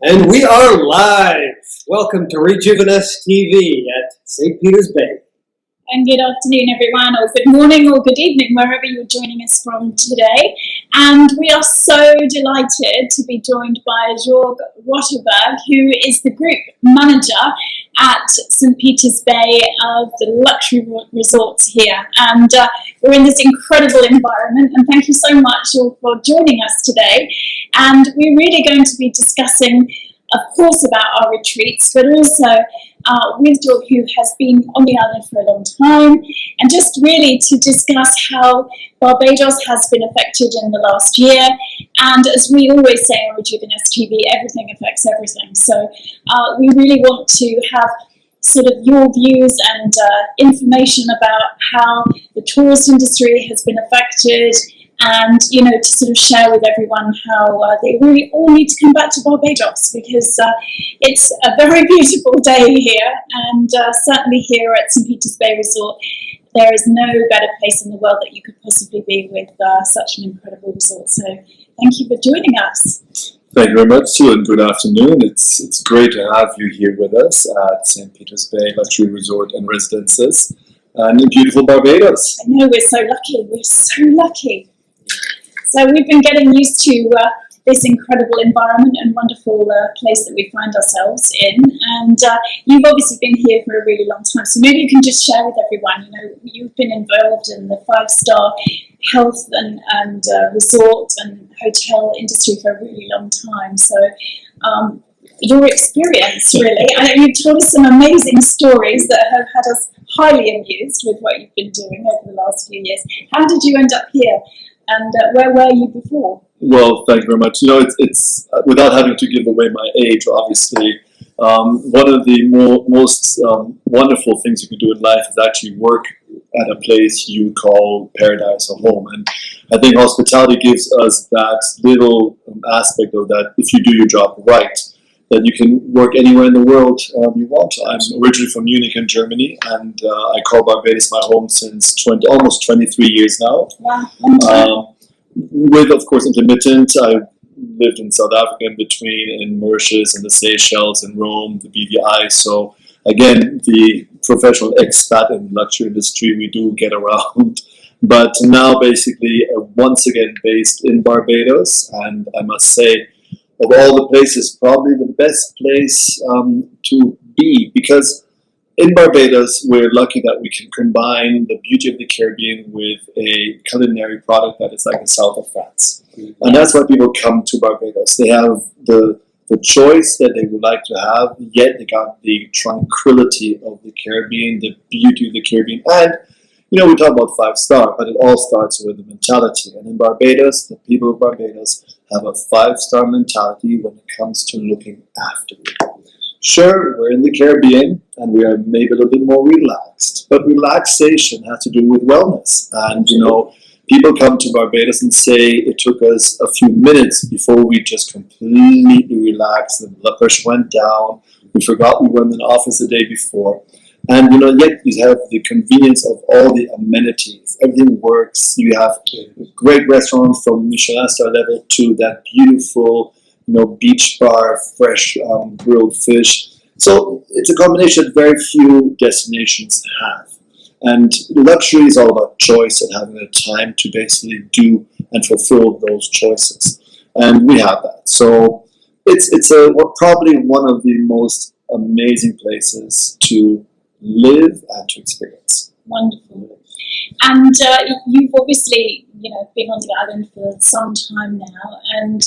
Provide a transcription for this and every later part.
And we are live. Welcome to Rijooviness TV at St. Peter's Bay. And good afternoon, everyone, or good morning or good evening, wherever you're joining us from today. And we are so delighted to be joined by Joerg Roterberg, who is the group manager at St. Peter's Bay of the luxury resorts here. And we're in this incredible environment, and thank you so much all for joining us today. And we're really going to be discussing, of course, about our retreats, but also with Joerg, who has been on the island for a long time, and just really to discuss how Barbados has been affected in the last year. And as we always say on Rijooviness TV, everything affects everything. So we really want to have sort of your views and information about how the tourist industry has been affected, and, you know, to sort of share with everyone how they really all need to come back to Barbados, because it's a very beautiful day here, and certainly here at St. Peter's Bay Resort, there is no better place in the world that you could possibly be with such an incredible resort. So thank you for joining us. Thank you very much, Sue, and good afternoon. It's great to have you here with us at St. Peter's Bay Luxury Resort and Residences and in beautiful Barbados. I know, we're so lucky. We're so lucky. So we've been getting used to this incredible environment and wonderful place that we find ourselves in. And you've obviously been here for a really long time. So maybe you can just share with everyone, you know, you've been involved in the 5-star health and resort and hotel industry for a really long time. So your experience, really, I know you've told us some amazing stories that have had us highly amused with what you've been doing over the last few years. How did you end up here? And where were you before? Well, thank you very much. You know, it's without having to give away my age, obviously, one of the most wonderful things you can do in life is actually work at a place you call paradise or home. And I think hospitality gives us that little aspect of that. If you do your job right, then you can work anywhere in the world you want. I'm originally from Munich in Germany, and I call Barbados my home since almost 23 years now. Wow. With, of course, intermittent. I lived in South Africa in between, in Mauritius and the Seychelles and Rome, the BVI. So again, the professional expat in the luxury industry, we do get around. But now basically once again based in Barbados, and I must say, of all the places, probably the best place to be, because in Barbados, we're lucky that we can combine the beauty of the Caribbean with a culinary product that is like the south of France. And that's why people come to Barbados. They have the choice that they would like to have, yet they got the tranquility of the Caribbean, the beauty of the Caribbean. And, you know, we talk about 5-star, but it all starts with the mentality. And in Barbados, the people of Barbados have a 5-star mentality when it comes to looking after you. Sure, we're in the Caribbean and we are maybe a little bit more relaxed, but relaxation has to do with wellness. And, you know, people come to Barbados and say it took us a few minutes before we just completely relaxed, the blood pressure went down, we forgot we were in the office the day before. And, you know, yet you have the convenience of all the amenities. Everything works. You have great restaurants from Michelin star level to that beautiful, you know, beach bar, fresh grilled fish. So it's a combination that very few destinations have. And luxury is all about choice and having the time to basically do and fulfill those choices. And we have that. So it's probably one of the most amazing places to live and to experience. Wonderful. And you've obviously, you know, been on the island for some time now, and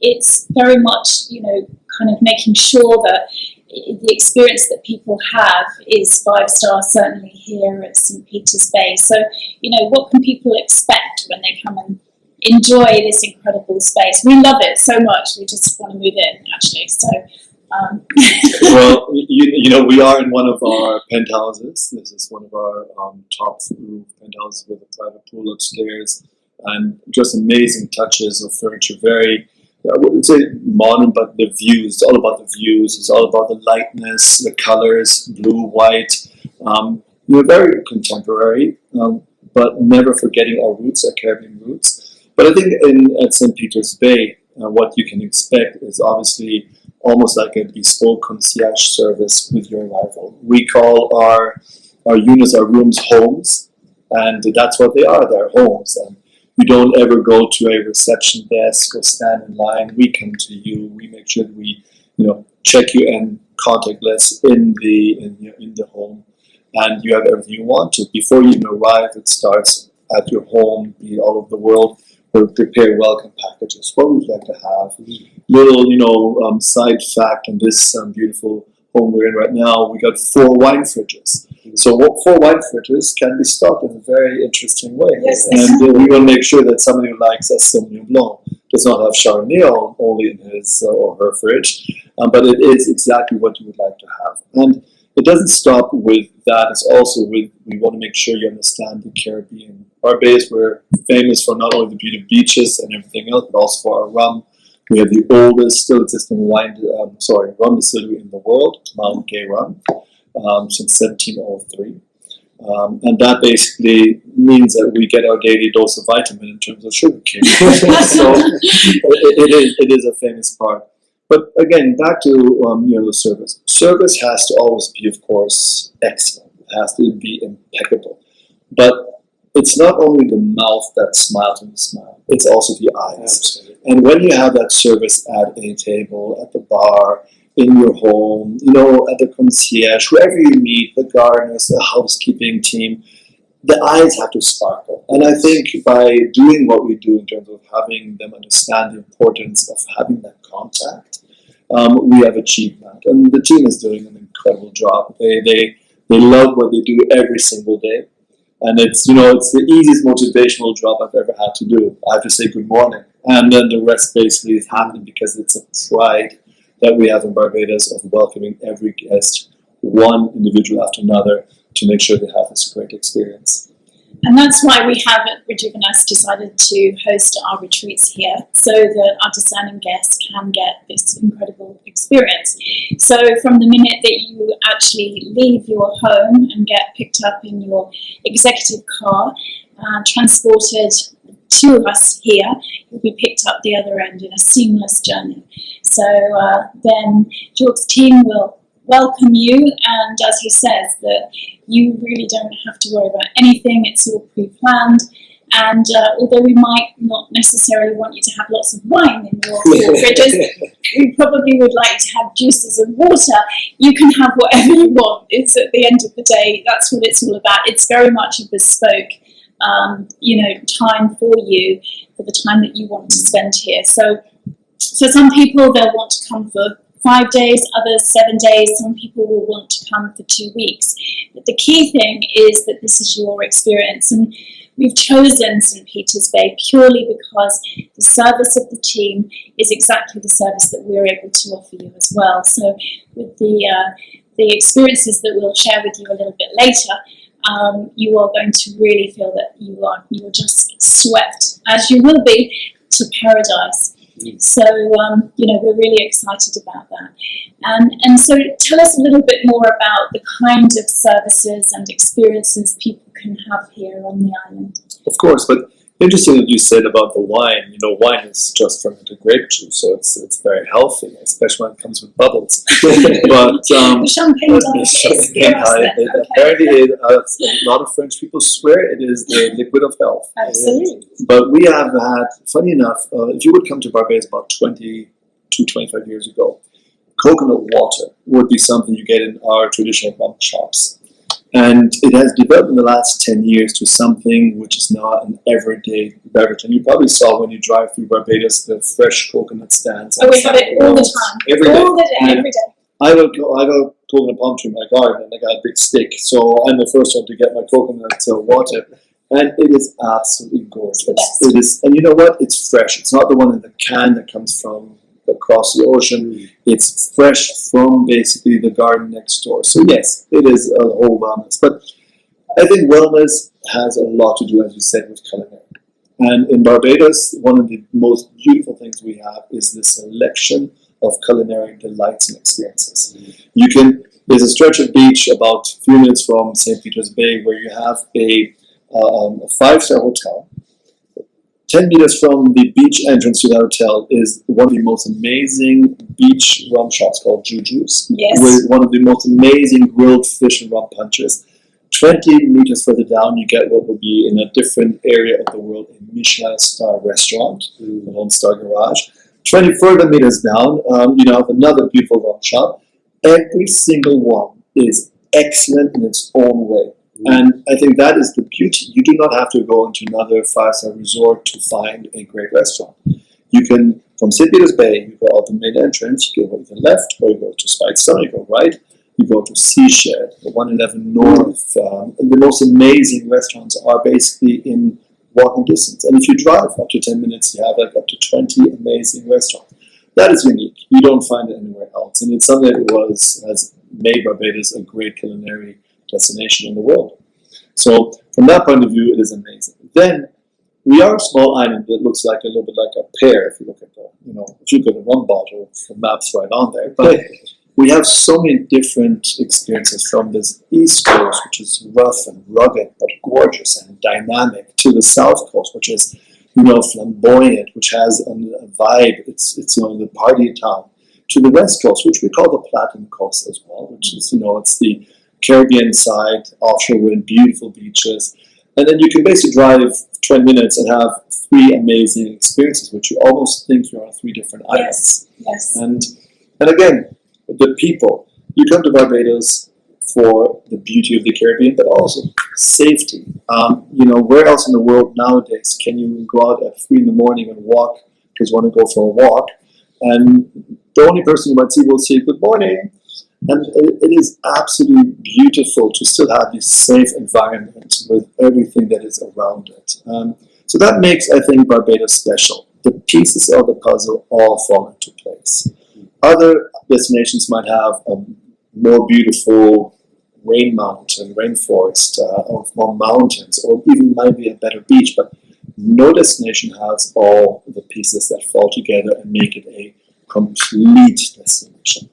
it's very much, you know, kind of making sure that the experience that people have is 5-star, certainly here at St. Peter's Bay. So, you know, what can people expect when they come and enjoy this incredible space? We love it so much, we just want to move in, actually. So, well, you know, we are in one of our penthouses. This is one of our top roof penthouses with a private pool upstairs, and just amazing touches of furniture. Very, I wouldn't say modern, but the views. It's all about the views. It's all about the lightness, the colors, blue, white. We're very contemporary, but never forgetting our roots, our Caribbean roots. But I think at St. Peter's Bay, what you can expect is obviously almost like a bespoke concierge service with your arrival. We call our units, our rooms, homes, and that's what they are. They're homes. And we don't ever go to a reception desk or stand in line. We come to you. We make sure that we, check you in contactless in the home, and you have everything you want to. Before you even arrive, it starts at your home, be it all over the world. We'll prepare welcome packages. What would you like to have? Little, side fact on this beautiful home we're in right now, we got 4 wine fridges. So 4 wine fridges can be stocked in a very interesting way. Yes. And we want to make sure that somebody who likes a Sauvignon Blanc does not have Chardonnay only in his or her fridge, but it is exactly what you would like to have. And it doesn't stop with that. It's also we want to make sure you understand the Caribbean. Barbados, we're famous for not only the beauty of beaches and everything else, but also for our rum. We have the oldest still existing rum distillery in the world, Mount Gay Rum, since 1703. And that basically means that we get our daily dose of vitamin in terms of sugar cane. So it is a famous part. But again, back to the service. Service has to always be, of course, excellent. It has to be impeccable. But it's not only the mouth that smiles when you smile, it's also the eyes. Absolutely. And when you have that service at a table, at the bar, in your home, at the concierge, whoever you meet, the gardeners, the housekeeping team, the eyes have to sparkle. And I think by doing what we do in terms of having them understand the importance of having that contact, we have achieved that. And the team is doing an incredible job. They love what they do every single day. And it's the easiest motivational job I've ever had to do. I have to say good morning. And then the rest basically is happening because it's a pride that we have in Barbados of welcoming every guest, one individual after another, to make sure they have this great experience. And that's why we have at Rijooviness decided to host our retreats here, so that our discerning guests can get this incredible experience. So from the minute that you actually leave your home and get picked up in your executive car, transported to us here, you'll be picked up the other end in a seamless journey. So then Joerg's team will welcome you, and as he says, that you really don't have to worry about anything. It's all pre-planned, and although we might not necessarily want you to have lots of wine in your fridges, we probably would like to have juices and water. You can have whatever you want. It's at the end of the day, that's what it's all about. It's very much a bespoke time for you, for the time that you want to spend here. So for some people, they'll want to come for 5 days, others 7 days. Some people will want to come for 2 weeks. But the key thing is that this is your experience. And we've chosen St. Peter's Bay purely because the service of the team is exactly the service that we're able to offer you as well. So with the experiences that we'll share with you a little bit later, you are going to really feel that you are just swept, as you will be, to paradise. So, we're really excited about that. And so tell us a little bit more about the kind of services and experiences people can have here on the island. Of course, but interesting that you said about the wine. Wine is just fermented grape juice, so it's very healthy, especially when it comes with bubbles. But the champagne apparently, a lot of French people swear it is the liquid of health. Absolutely. But we have had, funny enough, if you would come to Barbados about 20 to 25 years ago, coconut water would be something you get in our traditional rum shops. And it has developed in the last 10 years to something which is now an everyday beverage. And you probably saw when you drive through Barbados the fresh coconut stands. Oh, we have it all the time. Every day. All the day, every day. I got a coconut palm tree in my garden, and I got a big stick. So I'm the first one to get my coconut water. And it is absolutely gorgeous. It is, and you know what? It's fresh. It's not the one in the can that comes from across the ocean. It's fresh from basically the garden next door. So yes, it is a whole wellness. But I think wellness has a lot to do, as you said, with culinary. And in Barbados, one of the most beautiful things we have is the selection of culinary delights and experiences. There's a stretch of beach about a few minutes from St. Peter's Bay where you have a 5-star hotel, 10 meters from the beach entrance to the hotel is one of the most amazing beach rum shops called Juju's, Yes. with one of the most amazing grilled fish and rum punches. 20 meters further down, you get what will be in a different area of the world, a Michelin star restaurant, a Lone Star Garage. 20 further meters down, you have another beautiful rum shop. Every single one is excellent in its own way. And I think that is the beauty. You do not have to go into another 5-star resort to find a great restaurant. You can, from St. Peter's Bay, you go out the main entrance, you go to the left, or you go to Spikestone, you go right, you go to Seashed, the 111 North. And the most amazing restaurants are basically in walking distance. And if you drive up to 10 minutes, you have like up to 20 amazing restaurants. That is unique. You don't find it anywhere else. And it's something that has made Barbados a great culinary destination in the world. So from that point of view, it is amazing. Then we are a small island that looks like a little bit like a pear if you look at the, if you look at the rum bottle, the map's right on there. But we have so many different experiences from this east coast, which is rough and rugged but gorgeous and dynamic, to the south coast, which is flamboyant, which has a vibe. It's the party town. To the west coast, which we call the Platinum Coast as well, which is it's the Caribbean side, offshore wind, beautiful beaches. And then you can basically drive 20 minutes and have 3 amazing experiences, which you almost think you're on 3 different islands. Yes. And again, the people. You come to Barbados for the beauty of the Caribbean, but also safety. Where else in the world nowadays can you go out at 3 in the morning and walk because you want to go for a walk, and the only person you might see will say good morning? And it is absolutely beautiful to still have this safe environment with everything that is around it. So that makes, I think, Barbados special. The pieces of the puzzle all fall into place. Other destinations might have a more beautiful rainforest, or more mountains, or even might be a better beach, but no destination has all the pieces that fall together and make it a complete destination.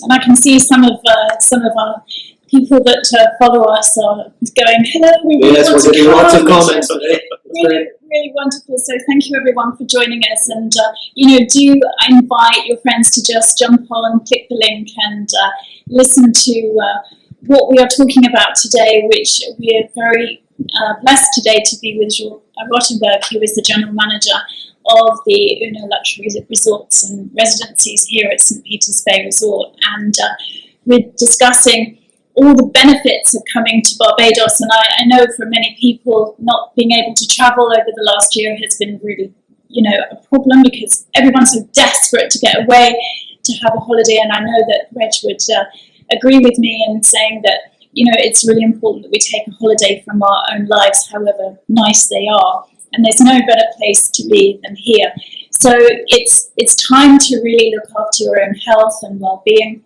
And I can see some of our people that follow us are going, hello, we really want to come. Lots of comments today. Really wonderful. So thank you everyone for joining us, and do invite your friends to just jump on, click the link, and listen to what we are talking about today, which we are very blessed today to be with Joerg Roterberg, who is the General Manager of the Unna Luxury Resorts and Residencies here at St. Peter's Bay Resort. And we're discussing all the benefits of coming to Barbados. And I know for many people, not being able to travel over the last year has been really, a problem, because everyone's so desperate to get away to have a holiday. And I know that Reg would agree with me in saying that, it's really important that we take a holiday from our own lives, however nice they are. And there's no better place to be than here. So it's time to really look after your own health and well-being.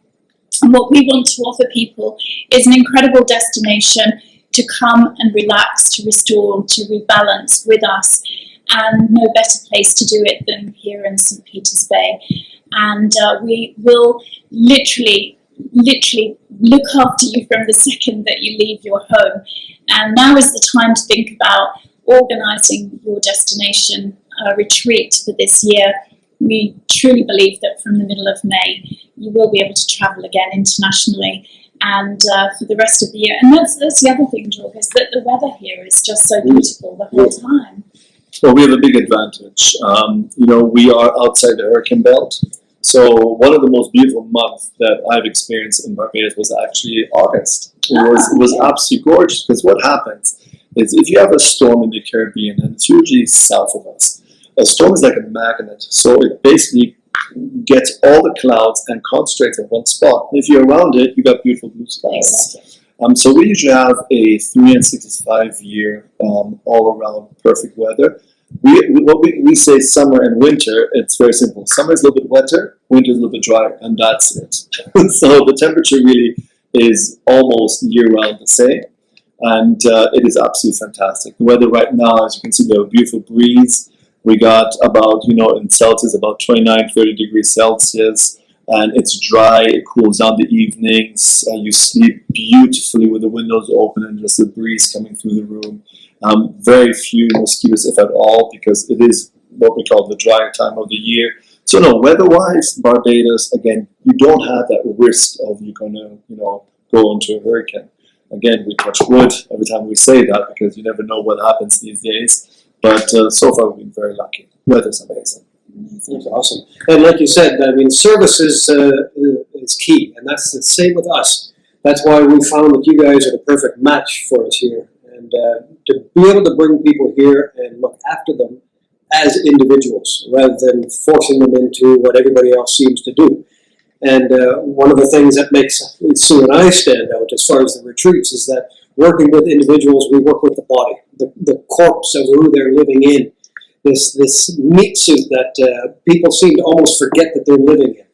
And what we want to offer people is an incredible destination to come and relax, to restore, to rebalance with us. And no better place to do it than here in St. Peter's Bay. And we will literally look after you from the second that you leave your home. And now is the time to think about organising your destination retreat for this year. We truly believe that from the middle of May you will be able to travel again internationally, and for the rest of the year. And that's the other thing, Joerg, is that the weather here is just so beautiful the whole time. Well, we have a big advantage. We are outside the hurricane belt. So one of the most beautiful months that I've experienced in Barbados was actually August. It was absolutely gorgeous, because what happens is if you have a storm in the Caribbean, and it's usually south of us, a storm is like a magnet. So it basically gets all the clouds and concentrates in one spot. And if you're around it, you got beautiful blue skies. Exactly. So we usually have a 365 year all around perfect weather. We say summer and winter, it's very simple. Summer is a little bit wetter, winter is a little bit drier, and that's it. So the temperature really is almost year-round the same, and it is absolutely fantastic. The weather right now, as you can see, we have a beautiful breeze. We got about, in Celsius, about 29, 30 degrees Celsius. and it's dry, it cools down the evenings, you sleep beautifully with the windows open and just the breeze coming through the room. Very few mosquitoes, if at all, because it is what we call the dry time of the year. So no, weather-wise, Barbados, again, you don't have that risk of you're going to, go into a hurricane. Again, we touch wood every time we say that because you never know what happens these days. But so far, we've been very lucky. Weather's amazing. That's awesome. And like you said, I mean, service is key, and that's the same with us. That's why we found that you guys are the perfect match for us here. And to be able to bring people here and look after them as individuals rather than forcing them into what everybody else seems to do. And one of the things that makes Sue and I stand out as far as the retreats is that working with individuals, we work with the body, the corpse of who they're living in, this meat suit that people seem to almost forget that they're living in.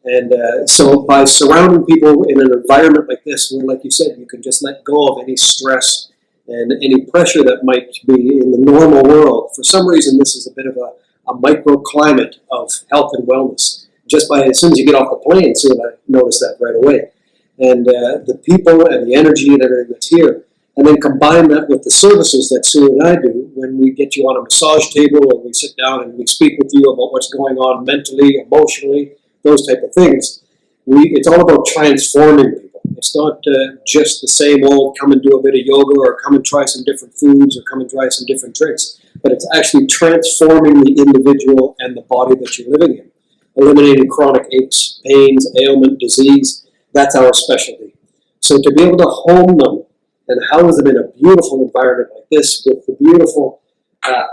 And so by surrounding people in an environment like this, where, like you said, you can just let go of any stress and any pressure that might be in the normal world. For some reason, this is a bit of a microclimate of health and wellness. Just by as soon as you get off the plane, Sue and I noticed that right away. And the people and the energy and everything that's here. And then combine that with the services that Sue and I do when we get you on a massage table or we sit down and we speak with you about what's going on mentally, emotionally, those type of things. It's all about transforming people. It's not just the same old come and do a bit of yoga or come and try some different foods or come and try some different drinks. But it's actually transforming the individual and the body that you're living in. Eliminating chronic aches, pains, ailment, disease. That's our specialty. So to be able to home them and house them in a beautiful environment like this with the beautiful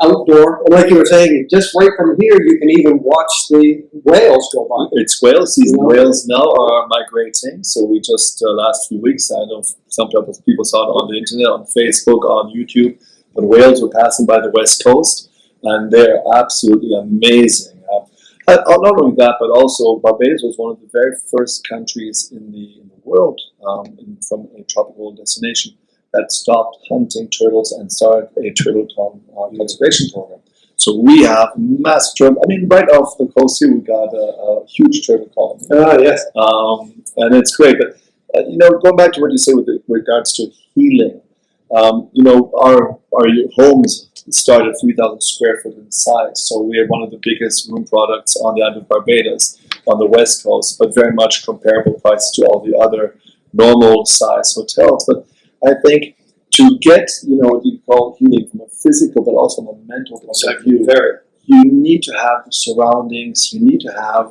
outdoor, and like you were saying, just right from here you can even watch the whales go by. It's whale season. Whales now are migrating. So we just, last few weeks, I know some people saw it on the internet, on Facebook, on YouTube, but whales were passing by the west coast and they're absolutely amazing. Not only that, but also Barbados was one of the very first countries in the world from a tropical destination that stopped hunting turtles and started a turtle conservation program. So we have massive turtle. I mean, right off the coast here, we got a huge turtle colony. Yes. And it's great. But going back to what you say with regards to healing, our homes start at 3,000 square foot in size. So we are one of the biggest room products on the island of Barbados on the west coast, but very much comparable price to all the other normal size hotels. But I think to get, what you call healing from a physical, but also from a mental point of view, you need to have the surroundings, you need to have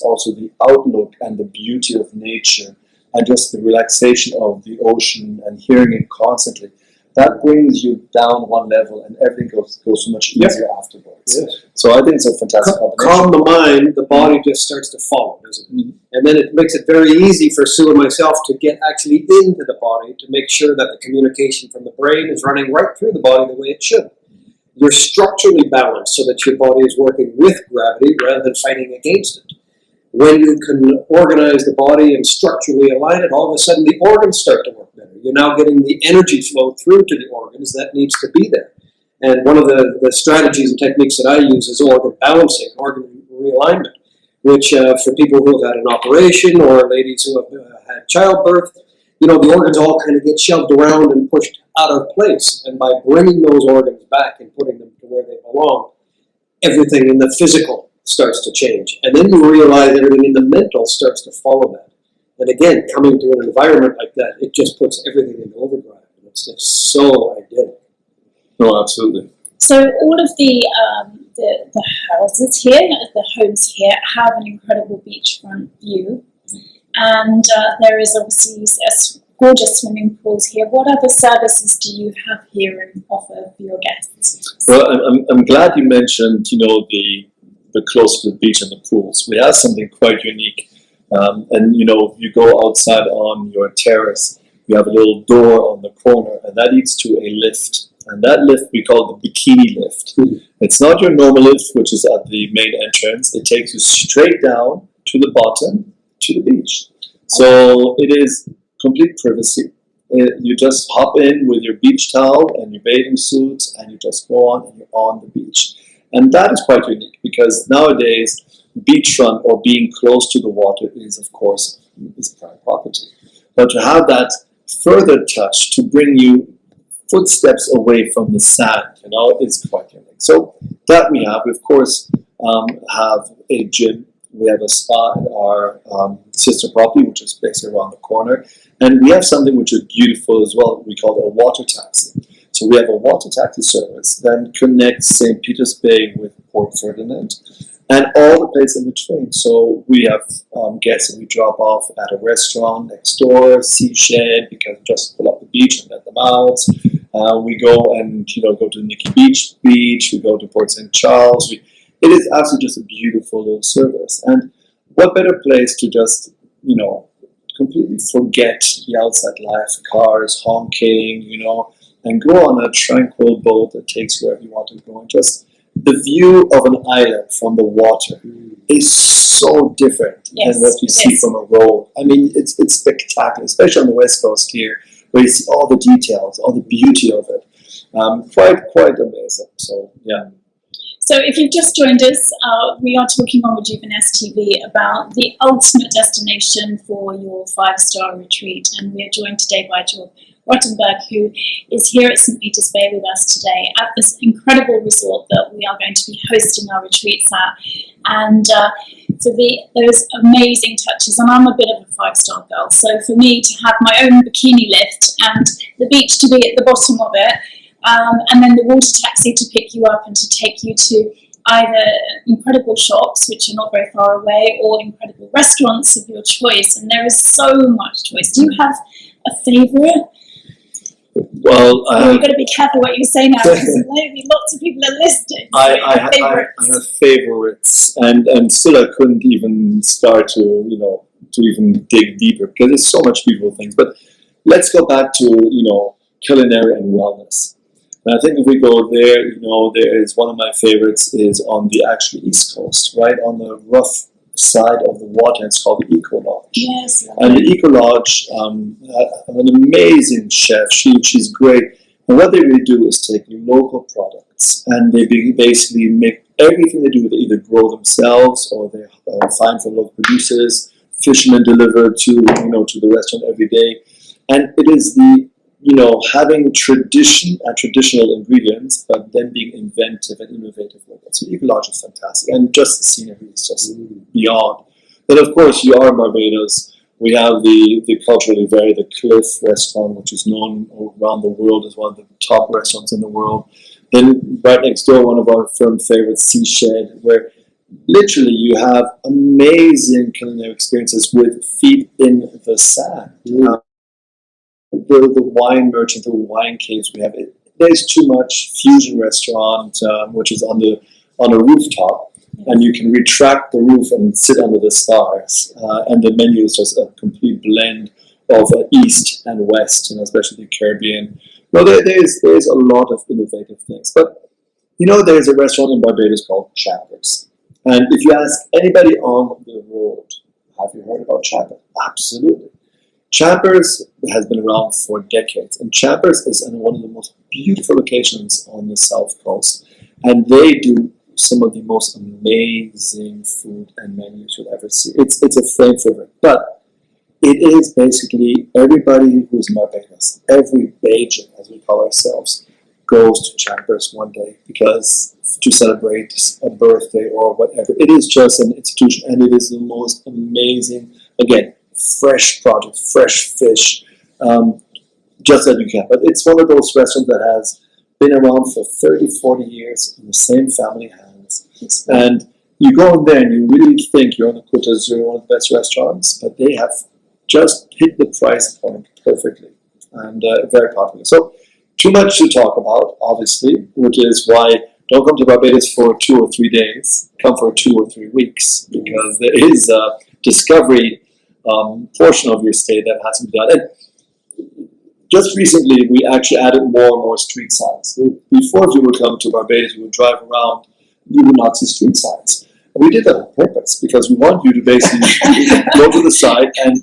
also the outlook and the beauty of nature and just the relaxation of the ocean and hearing it constantly. That brings you down one level and everything goes so much easier afterwards. Yes. So I think it's a fantastic combination. Calm the mind, the body just starts to follow, doesn't it? Mm-hmm. And then it makes it very easy for Sue and myself to get actually into the body to make sure that the communication from the brain is running right through the body the way it should. You're structurally balanced so that your body is working with gravity rather than fighting against it. When you can organize the body and structurally align it, all of a sudden the organs start to work better. You're now getting the energy flow through to the organs that needs to be there. And one of the strategies and techniques that I use is organ balancing, organ realignment, which for people who have had an operation or ladies who have had childbirth, the organs all kind of get shoved around and pushed out of place. And by bringing those organs back and putting them to where they belong, everything in the physical starts to change. And then you realize everything in the mental starts to follow that. And again, coming to an environment like that, it just puts everything into overdrive. And it's just so idyllic. No, absolutely. So all of the houses here, the homes here, have an incredible beachfront view. And there is obviously gorgeous swimming pools here. What other services do you have here and offer for your guests? Well, I'm glad you mentioned, the close to the beach and the pools. We have something quite unique. And you go outside on your terrace, you have a little door on the corner, and that leads to a lift. And that lift we call the bikini lift. It's not your normal lift, which is at the main entrance. It takes you straight down to the bottom, to the beach. So it is complete privacy. You just hop in with your beach towel and your bathing suit, and you just go on and you're on the beach. And that is quite unique because nowadays beachfront or being close to the water is, of course, is prime property. But to have that further touch to bring you footsteps away from the sand, is quite unique. So that we have. We, of course, have a gym. We have a spa at our sister property, which is basically around the corner. And we have something which is beautiful as well. We call it a water taxi. So we have a water taxi service that connects St. Peter's Bay with Port Ferdinand and all the places in between. So we have guests that we drop off at a restaurant next door, sea shed, because just pull up the beach and let them out. We go and go to Nikki Beach. We go to Port St. Charles. It is absolutely just a beautiful little service. And what better place to just completely forget the outside life, cars honking, and go on a tranquil boat that takes you wherever you want to go. And just the view of an island from the water is so different than what you see from a road. I mean, it's spectacular, especially on the West Coast here, where you see all the details, all the beauty of it. Quite amazing. So, yeah. So if you've just joined us, we are talking on Rijooviness TV about the ultimate destination for your 5-star retreat. And we are joined today by Joerg Roterberg, who is here at St. Peter's Bay with us today at this incredible resort that we are going to be hosting our retreats at. And for those amazing touches, and I'm a bit of a 5-star girl, so for me to have my own bikini lift and the beach to be at the bottom of it, and then the water taxi to pick you up and to take you to either incredible shops, which are not very far away, or incredible restaurants of your choice. And there is so much choice. Do you have a favourite? Well, you've got to be careful what you say now, because maybe lots of people are listening. I have favorites, and still I couldn't even start to even dig deeper, because there's so much beautiful things. But let's go back to culinary and wellness. And I think if we go there, there is one of my favorites is on the actual East Coast, right on the rough side of the water. It's called the Eco Lodge. Yes. And the Eco Lodge, an amazing chef. She's great. And what they really do is take local products, and they basically make everything they do. They either grow themselves, or they find from local producers. Fishermen deliver to the restaurant every day, and it is the having tradition and traditional ingredients, but then being inventive and innovative with it. So Eco Lodge is fantastic, and just the scenery is just beyond. Then, of course, you are in Barbados. We have the culturally varied, the Cliff restaurant, which is known around the world as one of the top restaurants in the world. Then, right next door, one of our firm favorites, Sea Shed, where literally you have amazing culinary experiences with feet in the sand. The wine merchant, the wine caves we have. There's too much fusion restaurant, which is on a rooftop, and you can retract the roof and sit under the stars. And the menu is just a complete blend of East and West, especially the Caribbean. No, there's a lot of innovative things. But there's a restaurant in Barbados called Chappers, and if you ask anybody on the road, have you heard about Chappers? Absolutely. Chappers has been around for decades, and Chappers is in one of the most beautiful locations on the South Coast, and they do some of the most amazing food and menus you'll ever see. It's a frame favorite, but it is basically everybody who's in Barbados, every Bajan, as we call ourselves, goes to Chappers one day because to celebrate a birthday or whatever. It is just an institution, and it is the most amazing, again, fresh product, fresh fish, just as you can. But it's one of those restaurants that has been around for 30, 40 years in the same family hands. And you go in there and you really think you're on the Côte d'Azur, one of the best restaurants, but they have just hit the price point perfectly, and very popular. So too much to talk about, obviously, which is why don't come to Barbados for 2 or 3 days. Come for 2 or 3 weeks, because there is a discovery portion of your stay that has to be done. And just recently, we actually added more and more street signs. Before, if you would come to Barbados, you would drive around, you would not see street signs. And we did that on purpose, because we want you to basically go to the side and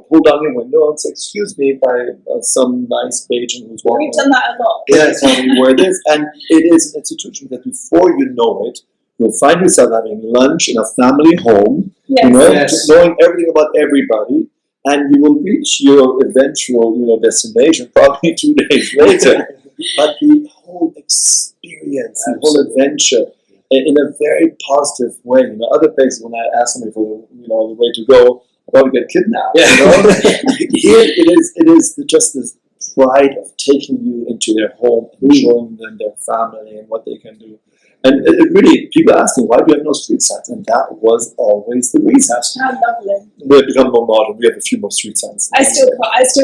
pull down your window and say, "Excuse me," by some nice Bajan who's walking. We've done that a lot. Yeah, tell me where it is. And it is an institution that before you know it, You'll find yourself having lunch in a family home, Yes. you know, Yes. knowing everything about everybody, and you will reach your eventual, destination probably 2 days later. But the whole experience, the whole adventure, in a very positive way. You know, other places when I ask somebody for the way to go, I probably get kidnapped. Yeah. You know, here it is just this pride of taking you into their home and showing them their family and what they can do. And it really, people ask me, why do you have no street signs? And that was always the reason. How lovely. They've become more modern. We have a few more street signs. I still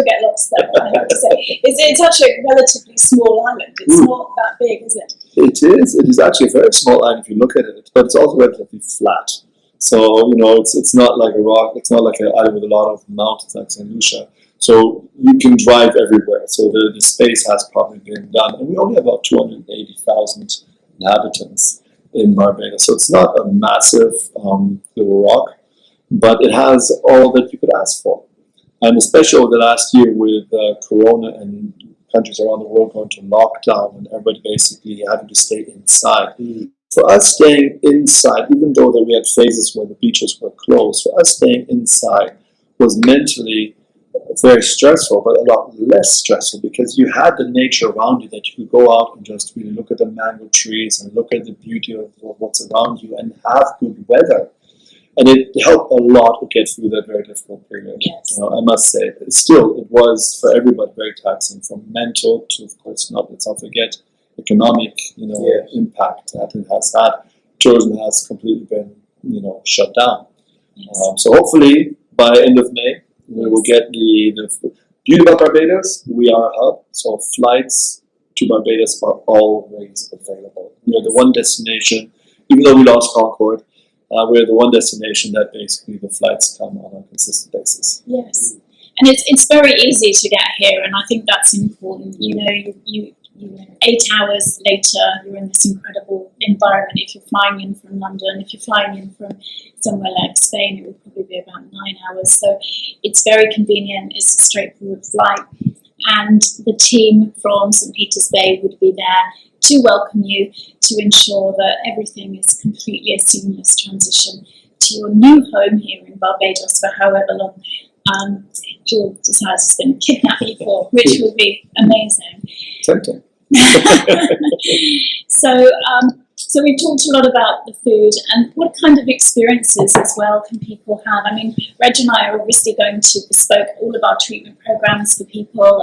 get lost there, I have to say. It's actually a relatively small island. It's not that big, is it? It is. It is actually a very small island if you look at it, but it's also relatively flat. So, it's not like a rock. It's not like an island with a lot of mountains like St. Lucia. So you can drive everywhere. So the space has probably been done. And we only have about 280,000 inhabitants in Barbados. So it's not a massive little rock, but it has all that you could ask for. And especially over the last year with Corona and countries around the world going to lockdown and everybody basically having to stay inside. For us, staying inside, even though that we had phases where the beaches were closed, for us staying inside was mentally very stressful, but a lot less stressful because you had the nature around you that you could go out and just really look at the mango trees and look at the beauty of what's around you and have good weather. And it helped a lot to get through that very difficult period. Yes. I must say, still, it was for everybody very taxing, from mental to, of course, let's not forget, economic, impact that it has had. Tourism has completely been, shut down. Yes. So hopefully, by end of May, we will get the beauty about Barbados. We are a hub, so flights to Barbados are always available. We are the one destination, even though we lost Concord, we're the one destination that basically the flights come on a consistent basis. Yes, and it's very easy to get here, and I think that's important. You 8 hours later, you're in this incredible environment. If you're flying in from London, if you're flying in from somewhere like Spain, it would probably be about 9 hours. So it's very convenient. It's a straightforward flight, and the team from St. Peter's Bay would be there to welcome you, to ensure that everything is completely a seamless transition to your new home here in Barbados for however long Joerg decides to kidnap you for, which would be amazing. Tempting. So we've talked a lot about the food and what kind of experiences as well can people have. I mean, Reg and I are obviously going to bespoke all of our treatment programs for people,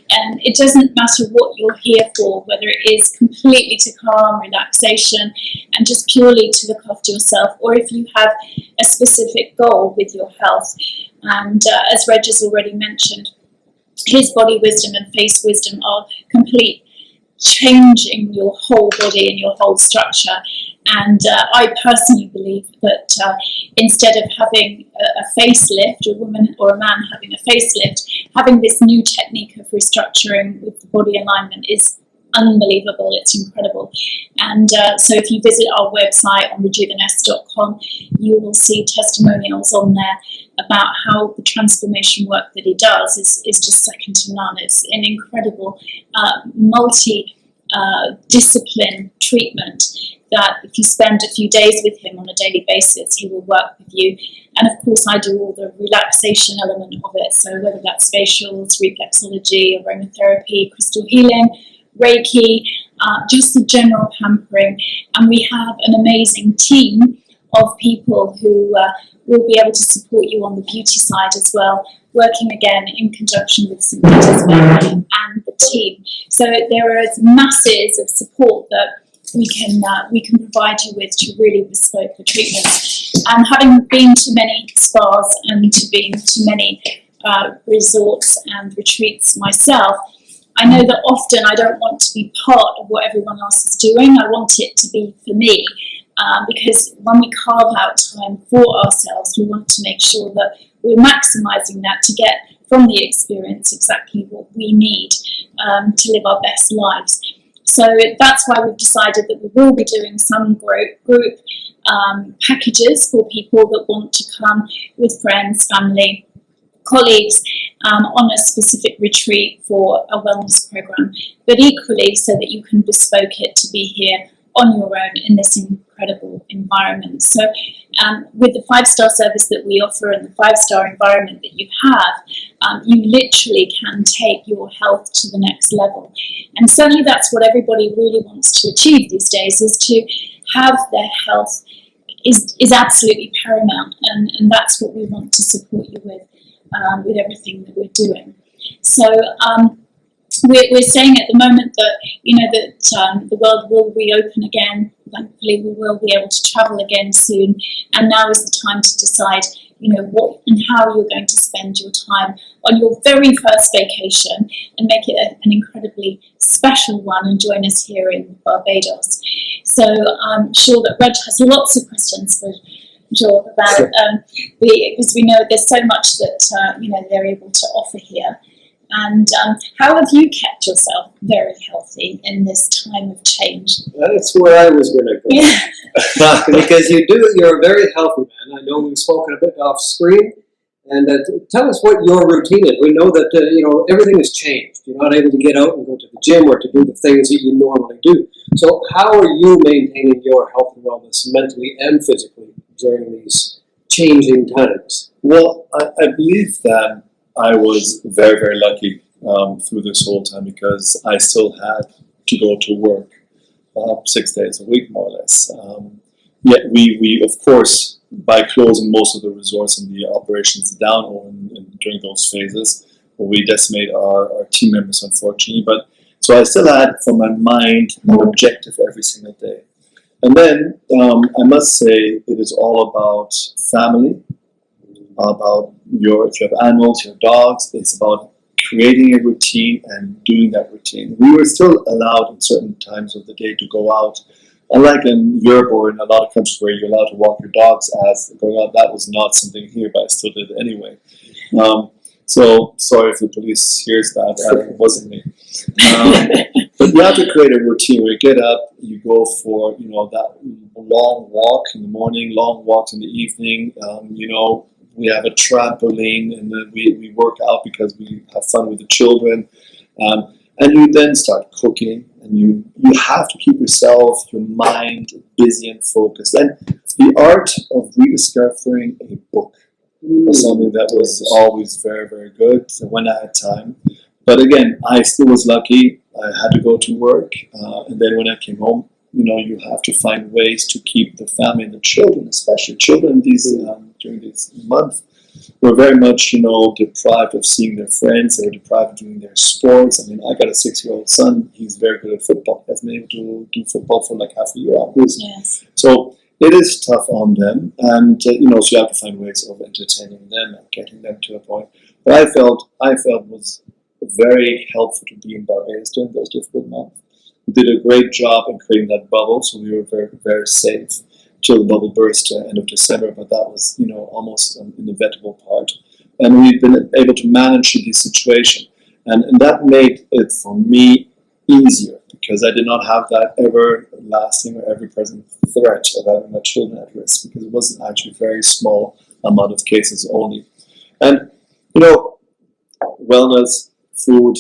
and it doesn't matter what you're here for, whether it is completely to calm, relaxation, and just purely to look after yourself, or if you have a specific goal with your health. And as Reg has already mentioned, his body wisdom and face wisdom are complete, changing your whole body and your whole structure. And I personally believe that instead of having a facelift, a woman or a man having a facelift, having this new technique of restructuring with the body alignment is unbelievable. It's incredible. And so if you visit our website on Rijooviness.com, you will see testimonials on there about how the transformation work that he does is just second to none. It's an incredible multi-discipline treatment that if you spend a few days with him on a daily basis, he will work with you. And of course, I do all the relaxation element of it. So whether that's facials, reflexology, aromatherapy, crystal healing, Reiki, just the general pampering. And we have an amazing team of people who will be able to support you on the beauty side as well, working again in conjunction with St. Peter's Bay and the team. So there is masses of support that we can provide you with to really bespoke the treatments. And having been to many spas and been to many resorts and retreats myself, I know that often I don't want to be part of what everyone else is doing. I want it to be for me. Because when we carve out time for ourselves, we want to make sure that we're maximising that to get from the experience exactly what we need to live our best lives. So that's why we've decided that we will be doing some group packages for people that want to come with friends, family, colleagues on a specific retreat for a wellness program, but equally so that you can bespoke it to be here on your own in this incredible environment. So with the 5-star service that we offer and the 5-star environment that you have, you literally can take your health to the next level. And certainly that's what everybody really wants to achieve these days, is to have their health is absolutely paramount, and that's what we want to support you with everything that we're doing. So we're saying at the moment that the world will reopen again. Thankfully, we will be able to travel again soon, and now is the time to decide what and how you're going to spend your time on your very first vacation, and make it an incredibly special one, and join us here in Barbados. So I'm sure that Reg has lots of questions for Joerg about because we know there's so much that they're able to offer here. And how have you kept yourself very healthy in this time of change? That's where I was going to go. Yeah. Because you're a very healthy man. I know we've spoken a bit off screen. And tell us what your routine is. We know that everything has changed. You're not able to get out and go to the gym or to do the things that you normally do. So how are you maintaining your health and wellness mentally and physically during these changing times? Well, I believe that I was very, very lucky through this whole time, because I still had to go to work 6 days a week, more or less. Yet we of course, by closing most of the resorts and the operations down during those phases, we decimate our team members, unfortunately. But so I still had from my mind an objective every single day. And then I must say it is all about family, about if you have animals, your dogs. It's about creating a routine and doing that routine. We were still allowed in certain times of the day to go out. Unlike in Europe or in a lot of countries where you're allowed to walk your dogs as going out, that was not something here, but I still did it anyway. So sorry if the police hears that, it wasn't me. But you have to create a routine where you get up, you go for that long walk in the morning, long walks in the evening. We have a trampoline, and then we work out because we have fun with the children. And you then start cooking, and you have to keep yourself, your mind busy and focused. And the art of rediscovering a book was something that was always very, very good when I had time. But again, I still was lucky. I had to go to work, and then when I came home, you have to find ways to keep the family and the children, especially children during this month, were very much, deprived of seeing their friends. They were deprived of doing their sports. I mean, I got a 6-year-old son. He's very good at football. He hasn't been able to do football for like half a year. Yes. So it is tough on them. And, so you have to find ways of entertaining them and getting them to a point. But I felt was very helpful to be in Barbados during those difficult months. We did a great job in creating that bubble, so we were very, very safe till the bubble burst end of December, but that was, almost an inevitable part. And we've been able to manage this situation. And that made it, for me, easier, because I did not have that everlasting or ever-present threat of having my children at risk, because it wasn't actually a very small amount of cases only. And, wellness, food,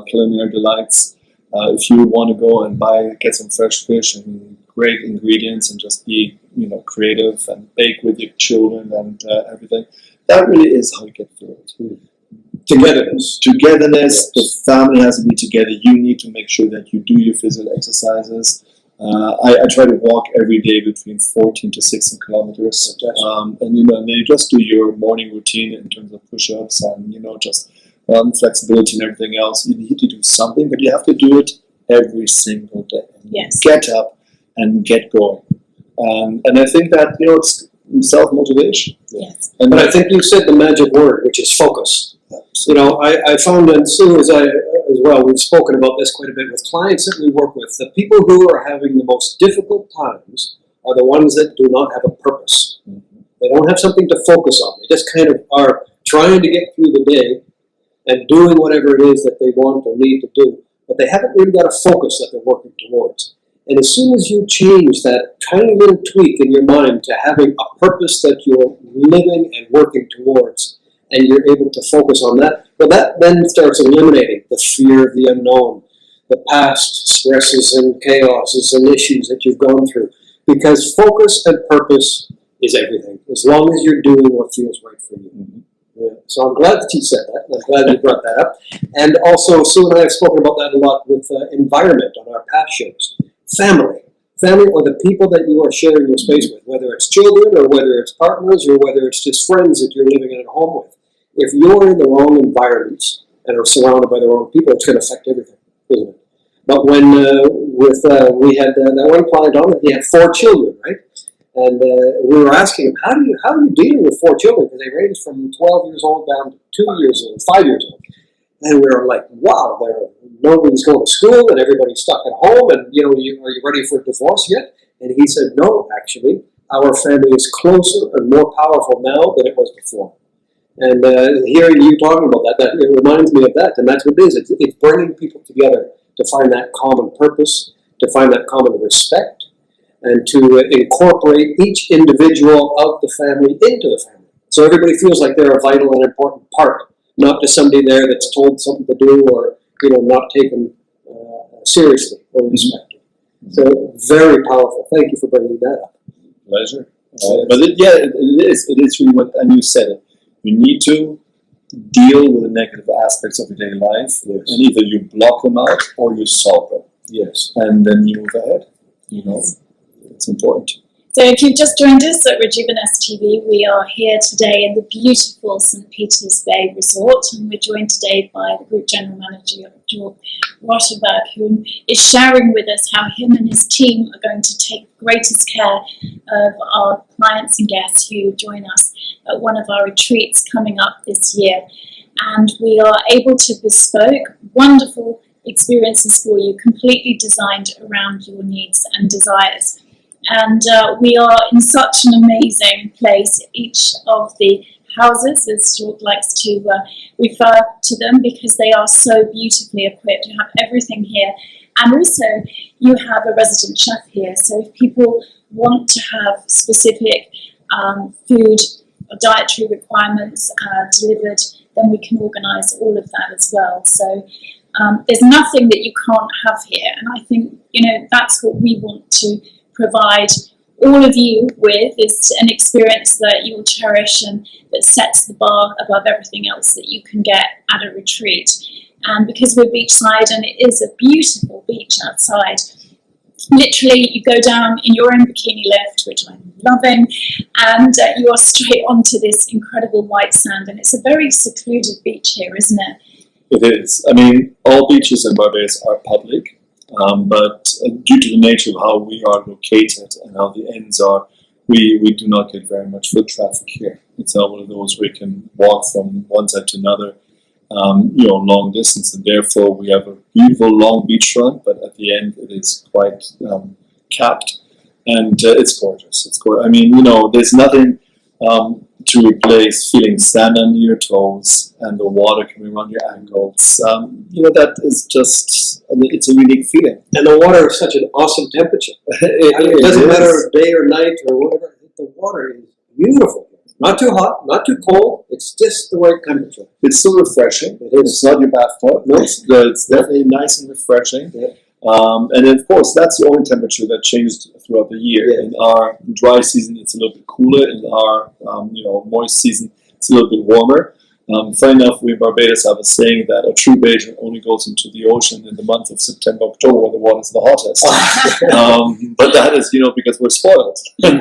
culinary delights. If you want to go and get some fresh fish and great ingredients and just be, creative and bake with your children and everything, that really is how you get through it. Togetherness. Yes. The family has to be together. You need to make sure that you do your physical exercises. I try to walk every day between 14 to 16 kilometers. And then you just do your morning routine in terms of push-ups and, just flexibility and everything else. You need to do something, but you have to do it every single day. Yes. Get up and get going. And I think that, it's self-motivation. Yes. But I think you said the magic word, which is focus. I found, and Sue as well, we've spoken about this quite a bit with clients that we work with, the people who are having the most difficult times are the ones that do not have a purpose. Mm-hmm. They don't have something to focus on. They just kind of are trying to get through the day and doing whatever it is that they want or need to do, but they haven't really got a focus that they're working towards. And as soon as you change that tiny little tweak in your mind to having a purpose that you're living and working towards, and you're able to focus on that, well, that then starts eliminating the fear of the unknown, the past stresses and chaoses and issues that you've gone through. Because focus and purpose is everything, as long as you're doing what feels right for you. Mhm. Yeah. So I'm glad that you said that. I'm glad you brought that up. And also, Sue and I have spoken about that a lot with environment on our past shows. Family. Family or the people that you are sharing your space with, whether it's children or whether it's partners or whether it's just friends that you're living in a home with. If you're in the wrong environments and are surrounded by the wrong people, it's going to affect everything, isn't it? But when we had that one client on, he had 4 children, right? And we were asking him, how are you dealing with 4 children? Because they range from 12 years old down to 2 years old, 5 years old. And we were like, wow, nobody's going to school and everybody's stuck at home. And, are you ready for a divorce yet? And he said, no, actually, our family is closer and more powerful now than it was before. And hearing you talking about that, it reminds me of that. And that's what it is. It's bringing people together to find that common purpose, to find that common respect, and to incorporate each individual of the family into the family. So everybody feels like they're a vital and important part, not just somebody there that's told something to do or, not taken seriously or respected. So very powerful. Thank you for bringing that up. Pleasure. But it is really what, and you said it, you need to deal with the negative aspects of your daily life, Yes. and either you block them out or you solve them. Yes. And then you move ahead. It's important. So if you've just joined us at Rijooviness TV, we are here today in the beautiful St. Peter's Bay Resort, and we're joined today by the Group General Manager, Joerg Roterberg, who is sharing with us how him and his team are going to take greatest care of our clients and guests who join us at one of our retreats coming up this year. And we are able to bespoke wonderful experiences for you, completely designed around your needs and desires. And we are in such an amazing place. Each of the houses, as Joerg likes to refer to them, because they are so beautifully equipped. You have everything here. And also, you have a resident chef here. So if people want to have specific food or dietary requirements delivered, then we can organise all of that as well. So there's nothing that you can't have here. And I think, that's what we want to provide all of you with, is an experience that you'll cherish and that sets the bar above everything else that you can get at a retreat. And because we're beachside and it is a beautiful beach outside, literally you go down in your own bikini lift, which I'm loving, and you are straight onto this incredible white sand. And it's a very secluded beach here, isn't it? It is. I mean, all beaches in Barbados are public. But due to the nature of how we are located and how the ends are, we do not get very much foot traffic here. It's not one of those where you can walk from one side to another, long distance, and therefore we have a beautiful long beachfront, but at the end it is quite capped, and it's gorgeous. It's gorgeous. I mean, there's nothing to replace feeling sand under your toes and the water coming around your ankles. That is just, it's a unique feeling. And the water is such an awesome temperature. It doesn't matter day or night or whatever. The water is beautiful. Not too hot, not too cold. It's just the right temperature. It's still refreshing. It is. It's not your bathtub. No, it's definitely nice and refreshing. Yeah. And then, of course, that's the only temperature that changes throughout the year. Yeah. In our dry season, it's a little bit cooler. In our moist season, it's a little bit warmer. Funny enough, we in Barbados have a saying that a true Bajan only goes into the ocean in the month of September, October, when the water's the hottest. But that is, because we're spoiled.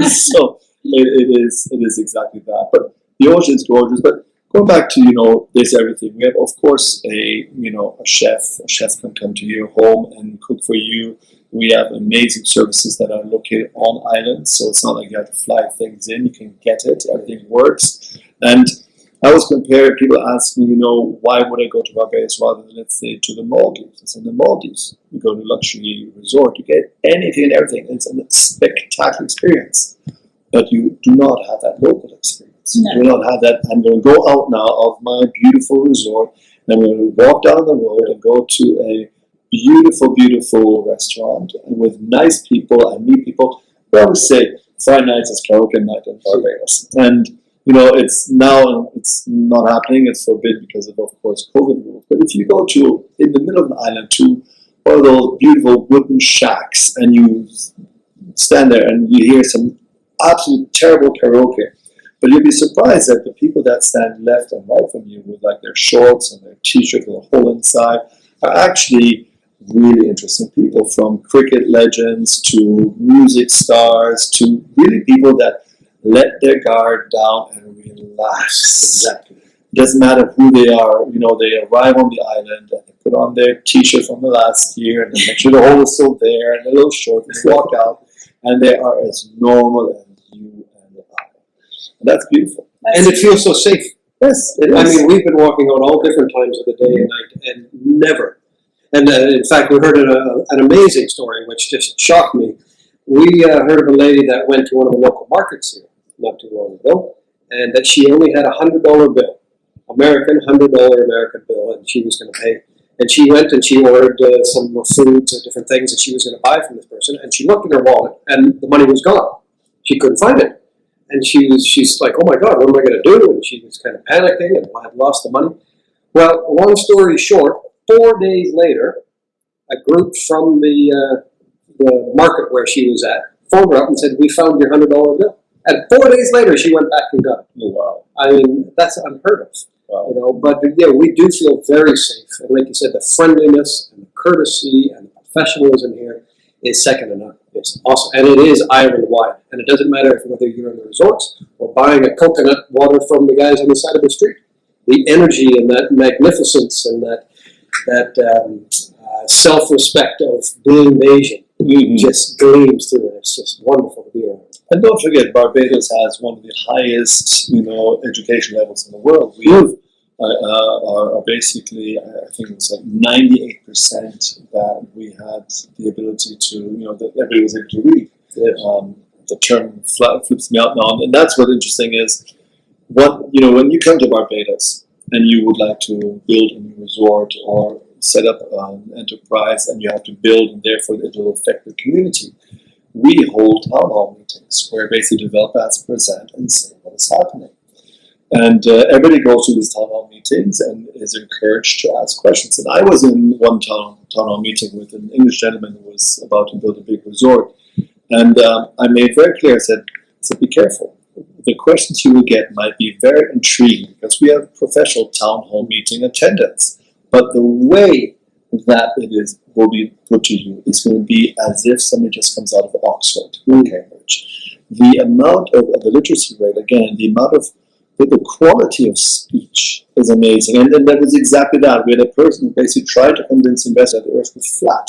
So it is exactly that. But the ocean is gorgeous. But going back to, there's everything. We have, of course, a chef. A chef can come to your home and cook for you. We have amazing services that are located on islands, so it's not like you have to fly things in. You can get it. Everything works. And I always compare, people ask me, why would I go to Barbados rather than, let's say, to the Maldives? It's in the Maldives. You go to a luxury resort, you get anything and everything. It's a spectacular experience. But you do not have that local experience. No. You do not have that. I'm going to go out now of my beautiful resort, and I'm going to walk down the road and go to a beautiful, beautiful restaurant with nice people and meet people. We always say Friday nights is karaoke night in Barbados. And it's not happening. It's forbidden because of course, COVID rules. But if you go to, in the middle of an island, to one of those beautiful wooden shacks, and you stand there and you hear some absolute terrible karaoke. But you'll be surprised that the people that stand left and right from you with like their shorts and their t-shirt with a hole inside are actually really interesting people, from cricket legends to music stars to really people that let their guard down and relax. Exactly. It doesn't matter who they are. You know, they arrive on the island and they put on their t-shirt from the last year and they make sure the hole is still there and a little short, and they walk out and they are as normal as you and I. And that's beautiful. And it feels so safe. Yes, it is. I mean, we've been walking out all different times of the day and night, and never. And in fact, we heard an amazing story which just shocked me. We heard of a lady that went to one of the local markets here not too long ago, and that she only had $100 bill, $100 American bill, and she was going to pay. And she went and she ordered some more foods or different things that she was going to buy from this person, and she looked in her wallet, and the money was gone. She couldn't find it. And she's like, oh my God, what am I going to do? And she was kind of panicking and had lost the money. Well, long story short, 4 days later, a group from the market where she was at phoned her up and said, we found your $100 bill. And 4 days later, she went back and got it. Wow. I mean, that's unheard of. Wow. You know, but yeah, we do feel very safe. And like you said, the friendliness and the courtesy and the professionalism here is second to none. It's awesome. And it is island-wide. And it doesn't matter whether you're in the resorts or buying a coconut water from the guys on the side of the street. The energy and that magnificence and that self-respect of being Asian just gleams through it. It's just wonderful to be around. And don't forget, Barbados has one of the highest, education levels in the world. We are basically, I think it was like 98% that we had the ability to, that everybody was able to read. The term flips me out now, and that's what's interesting is, when you come to Barbados and you would like to build a new resort or set up an enterprise, and you have to build, and therefore it will affect the community. We hold town hall meetings where basically developers present and say what is happening. And everybody goes to these town hall meetings and is encouraged to ask questions. And I was in one town hall meeting with an English gentleman who was about to build a big resort. And I made very clear, I said, be careful. The questions you will get might be very intriguing because we have professional town hall meeting attendance. But the way that it will be put to you is going to be as if somebody just comes out of Oxford or Cambridge. The amount of the literacy rate, again, the amount of the quality of speech is amazing. And then that was exactly that. We had a person who basically tried to convince investors that the earth was flat.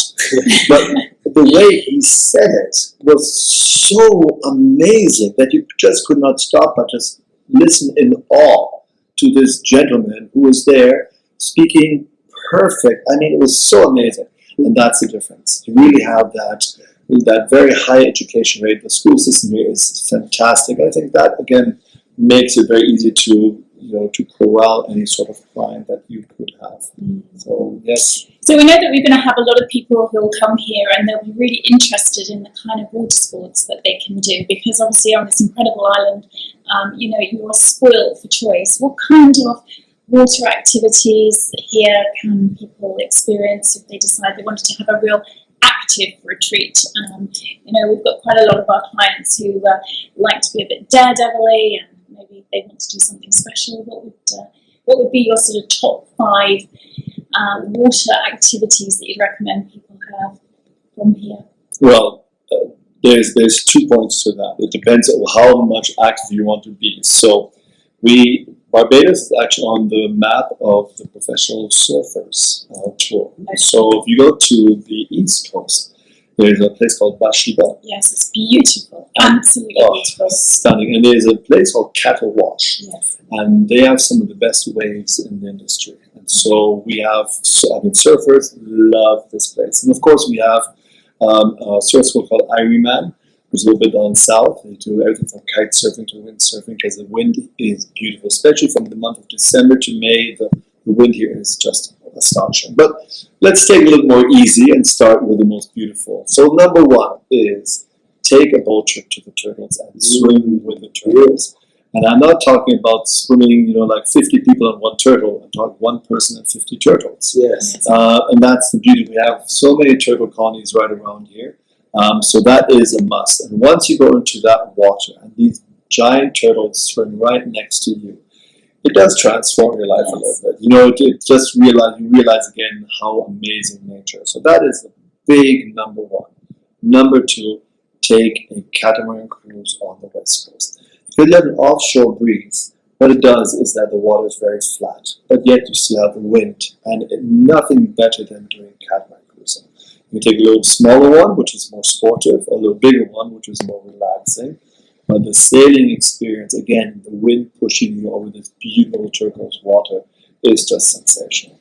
But the way he said it was so amazing that you just could not stop but just listen in awe to this gentleman who was there speaking perfect. I mean, it was so amazing. And that's the difference. You really have that very high education rate. The school system here is fantastic. I think that, again, makes it very easy to corral any sort of crime that you could have. So, yes. So we know that we're going to have a lot of people who will come here and they'll be really interested in the kind of water sports that they can do, because obviously on this incredible island, you are spoiled for choice. What kind of water activities here can people experience if they decide they wanted to have a real active retreat? We've got quite a lot of our clients who like to be a bit daredevil-y, and maybe they want to do something special. What would be your sort of top 5 water activities that you'd recommend people have from here? Well, there's 2 points to that. It depends on how much active you want to be. So Barbados is actually on the map of the professional surfers tour. Okay. So if you go to the East Coast, there's a place called Bashiba. Yes, it's beautiful. Absolutely beautiful. Stunning. And there's a place called Cattle Wash. Yes. And they have some of the best waves in the industry. And so we have, surfers love this place. And of course we have a surf school called Ironman, which is a little bit down south. They do everything from kite surfing to wind surfing because the wind is beautiful, especially from the month of December to May. The wind here is just astonishing. But let's take it a little more easy and start with the most beautiful. So number 1 is take a boat trip to the turtles and swim with the turtles. And I'm not talking about swimming, like 50 people and one turtle. I'm talking one person and 50 turtles. Yes. And that's the beauty. We have so many turtle colonies right around here. So that is a must. And once you go into that water and these giant turtles swim right next to you, it does transform your life a little bit. It just you realize again how amazing nature is. So that is the big number one. Number two, take a catamaran cruise on the west coast. Because you have an offshore breeze, what it does is that the water is very flat, but yet you still have the wind, and nothing better than doing catamaran cruising. You take a little smaller one, which is more sportive, or a little bigger one, which is more relaxing. But the sailing experience, again, the wind pushing you over this beautiful turquoise water is just sensational.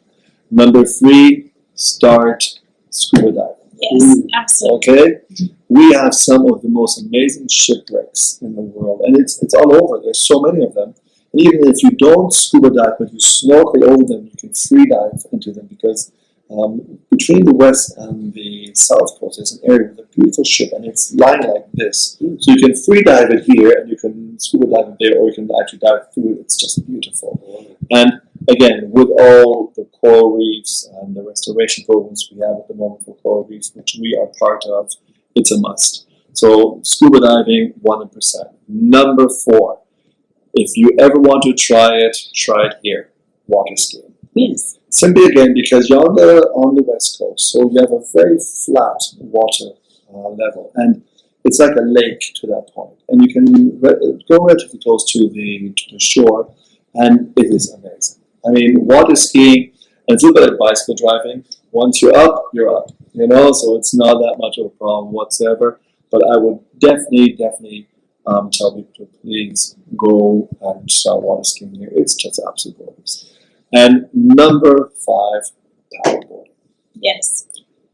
Number three, start scuba diving. Yes, absolutely. Okay? We have some of the most amazing shipwrecks in the world, and it's all over. There's so many of them. And even if you don't scuba dive, but you snorkel over them, you can free dive into them, because between the west and the south coast, there's an area with a beautiful ship, and it's lying like this. So you can free dive it here, and you can scuba dive it there, or you can actually dive through it. It's just beautiful. And again, with all the coral reefs and the restoration programs we have at the moment for coral reefs, which we are part of, it's a must. So scuba diving, 100%. Number four, if you ever want to try it here, water skiing. Yes. Simply again, because you're on the west coast, so you have a very flat water level, and it's like a lake to that point, and you can go relatively close to the shore, and it is amazing. I mean, water skiing, and it's a little bit like bicycle driving. Once you're up, so it's not that much of a problem whatsoever. But I would definitely tell people to please go and start water skiing here. It's just absolutely gorgeous. And number five, paddleboarding. Yes.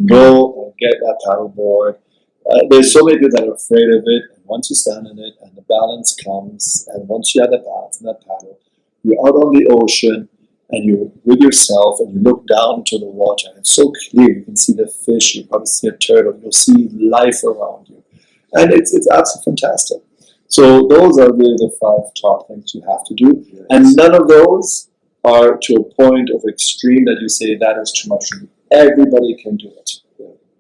Go and get that paddleboard. There's so many people that are afraid of it, and once you stand in it, and the balance comes, and once you have the balance and that paddle, you're out on the ocean, and you're with yourself, and you look down into the water, and it's so clear. You can see the fish, you probably see a turtle, you'll see life around you, and it's absolutely fantastic. So those are really the five top things you have to do, and none of those are to a point of extreme that you say that is too much for me. Everybody can do it.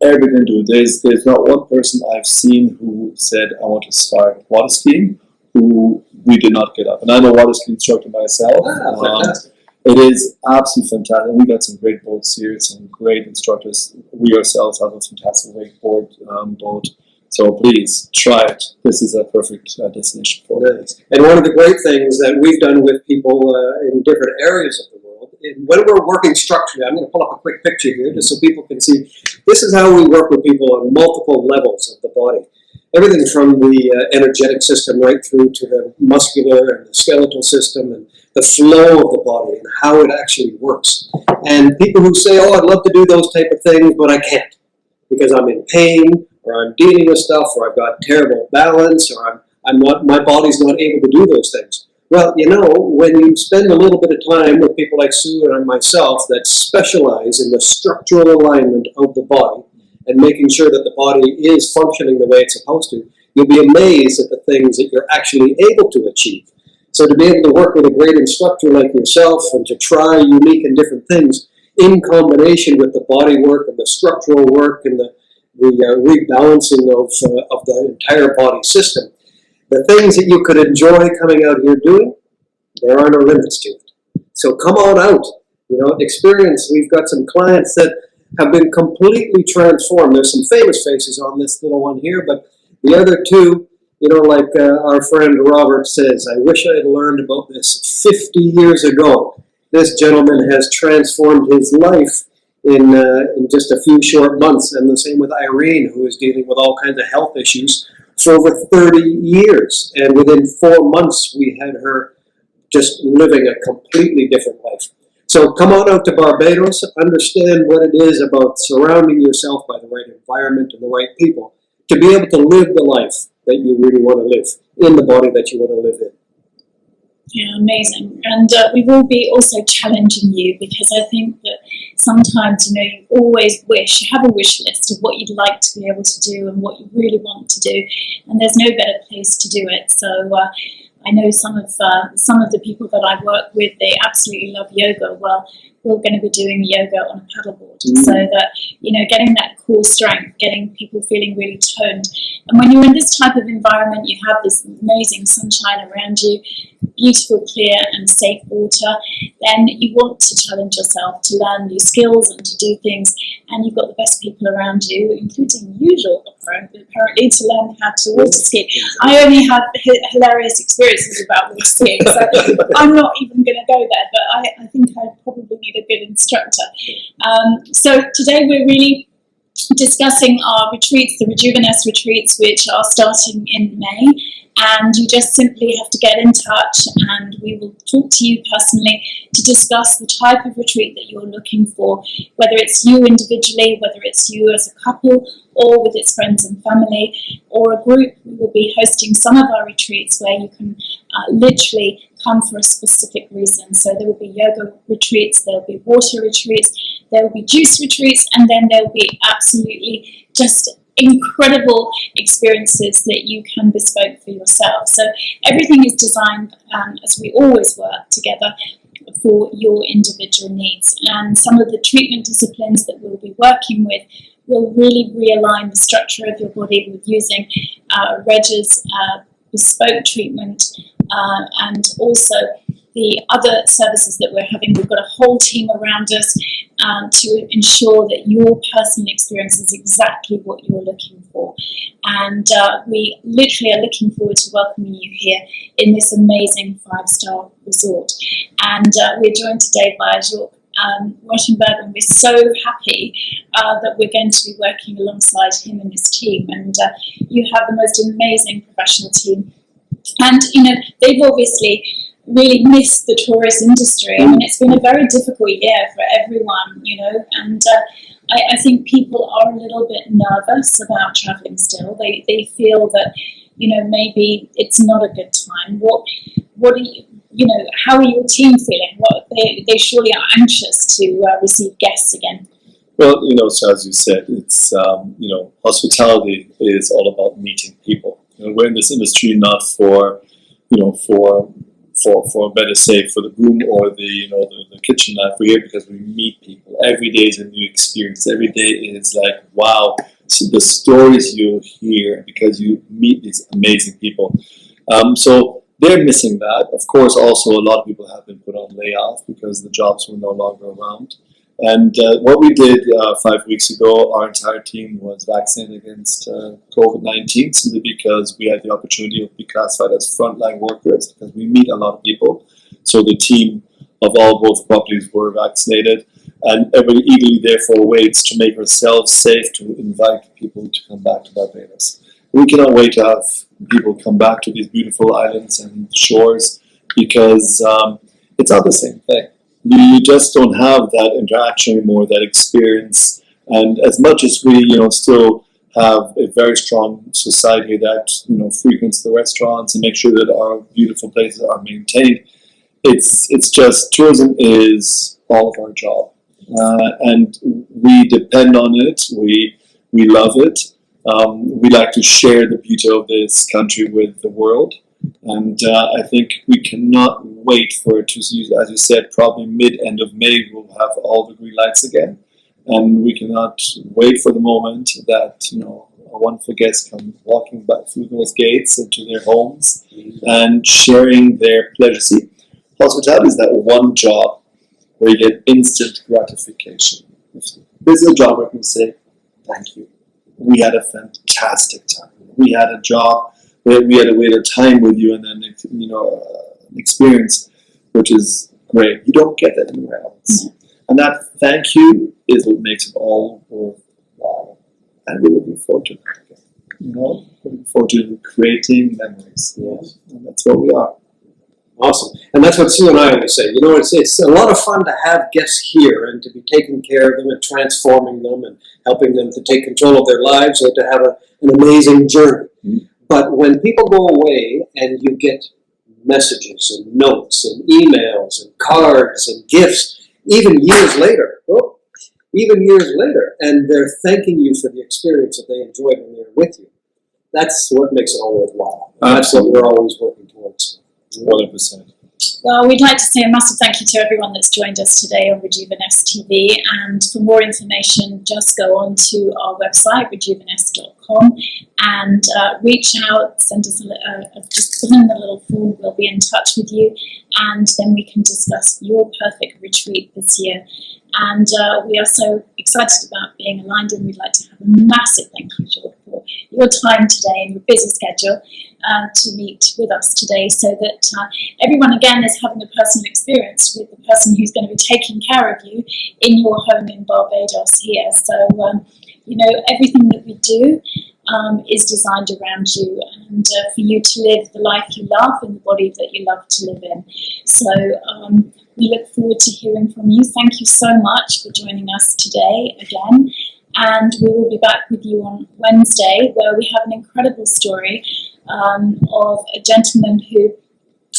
Everybody can do it. There's not one person I've seen who said, I want to start water skiing, who we did not get up. And I'm a water ski instructor myself. Fantastic. It is absolutely fantastic. We got some great boats here, some great instructors. We ourselves have a fantastic wakeboard boat. So please try it. This is a perfect destination for it. And one of the great things that we've done with people in different areas of the world, when we're working structurally, I'm going to pull up a quick picture here just so people can see. This is how we work with people on multiple levels of the body. Everything from the energetic system right through to the muscular and the skeletal system and the flow of the body and how it actually works. And people who say, oh, I'd love to do those type of things, but I can't because I'm in pain, or I'm dealing with stuff, or I've got terrible balance, or my body's not able to do those things. Well, when you spend a little bit of time with people like Sue and myself that specialize in the structural alignment of the body and making sure that the body is functioning the way it's supposed to, you'll be amazed at the things that you're actually able to achieve. So to be able to work with a great instructor like yourself and to try unique and different things in combination with the body work and the structural work and the rebalancing of the entire body system, the things that you could enjoy coming out here doing, there are no limits to it. So come on out, experience. We've got some clients that have been completely transformed. There's some famous faces on this little one here, but the other two, like our friend Robert says, I wish I had learned about this 50 years ago. This gentleman has transformed his life in just a few short months, and the same with Irene, who is dealing with all kinds of health issues for over 30 years. And within 4 months, we had her just living a completely different life. So come on out to Barbados, understand what it is about surrounding yourself by the right environment and the right people to be able to live the life that you really want to live in the body that you want to live in. Yeah, amazing. And we will be also challenging you, because I think that sometimes, you always have a wish list of what you'd like to be able to do and what you really want to do, and there's no better place to do it. So I know some of the people that I work with, they absolutely love yoga. Well, we're going to be doing yoga on a paddleboard, so that, you know, getting that core strength, getting people feeling really toned. And when you're in this type of environment, you have this amazing sunshine around you, beautiful, clear and safe water, then you want to challenge yourself to learn new skills and to do things, and you've got the best people around you, including you, apparently, to learn how to water ski. I only have hilarious experiences about water skiing, so I'm not even going to go there, but I think I probably need a good instructor. So today we're really discussing our retreats, the Rijooviness Retreats, which are starting in May. And you just simply have to get in touch, and we will talk to you personally to discuss the type of retreat that you're looking for, whether it's you individually, whether it's you as a couple, or with its friends and family, or a group. We will be hosting some of our retreats where you can literally come for a specific reason. So there will be yoga retreats, there will be water retreats, there will be juice retreats, and then there will be absolutely just incredible experiences that you can bespoke for yourself. So everything is designed, as we always work together, for your individual needs. And some of the treatment disciplines that we'll be working with will really realign the structure of your body with using Reg's bespoke treatment, and also the other services that we're having. We've got a whole team around us to ensure that your personal experience is exactly what you're looking for. And we literally are looking forward to welcoming you here in this amazing 5-star resort. And we're joined today by Joerg, Roterberg, and we're so happy that we're going to be working alongside him and his team. And you have the most amazing professional team. And, you know, they've obviously really missed the tourist industry. I mean, it's been a very difficult year for everyone, you know, and I think people are a little bit nervous about travelling still. They feel that, you know, maybe it's not a good time. What are you know, how are your team feeling? They surely are anxious to receive guests again. Well, you know, so as you said, it's, you know, hospitality is all about meeting people. You know, we're in this industry not for, you know, for better say, for the room or the, you know, the kitchen knife. We're here because we meet people. Every day is a new experience. Every day is like, wow, so the stories you hear because you meet these amazing people. So they're missing that. Of course, also a lot of people have been put on layoff because the jobs were no longer around. And what we did 5 weeks ago, our entire team was vaccinated against COVID-19 simply because we had the opportunity of being classified as frontline workers because we meet a lot of people. So the team of both properties were vaccinated, and everybody eagerly therefore waits to make ourselves safe to invite people to come back to Barbados. We cannot wait to have people come back to these beautiful islands and shores because it's not the same thing. You just don't have that interaction anymore, that experience. And as much as we, you know, still have a very strong society that, you know, frequents the restaurants and make sure that our beautiful places are maintained, it's just tourism is all of our job, and we depend on it. We love it. We like to share the beauty of this country with the world. And I think we cannot wait for it to, as you said, probably mid-end of May we'll have all the green lights again. And we cannot wait for the moment that, you know, our wonderful guests come walking back through those gates into their homes and sharing their pleasure. See, hospitality is that one job where you get instant gratification. This is a job where people say, thank you. We had a fantastic time. We had a job where we had a time with you, and then, you know, an experience which is great. You don't get that anywhere else. And that thank you is what makes it all worthwhile. And we're looking forward to that. You know, looking forward to creating memories. Yes. And that's what we are. Awesome. And that's what Sue and I always say. You know, it's a lot of fun to have guests here and to be taking care of them and transforming them and helping them to take control of their lives or to have an amazing journey. Mm-hmm. But when people go away and you get messages and notes and emails and cards and gifts, even years later, and they're thanking you for the experience that they enjoyed when they were with you, that's what makes it all worthwhile. And that's what we're always working towards. 100%. Well, we'd like to say a massive thank you to everyone that's joined us today on Rijooviness TV. And for more information, just go on to our website, rijooviness.com, and reach out, send us just fill in the little form. We'll be in touch with you, and then we can discuss your perfect retreat this year. And we are so excited about being aligned, and we'd like to have a massive thank you, Joerg, for your time today and your busy schedule to meet with us today, so that everyone again is having a personal experience with the person who's going to be taking care of you in your home in Barbados here. So, everything that we do is designed around you, and for you to live the life you love in the body that you love to live in. So we look forward to hearing from you. Thank you so much for joining us today again, and we will be back with you on Wednesday, where we have an incredible story of a gentleman who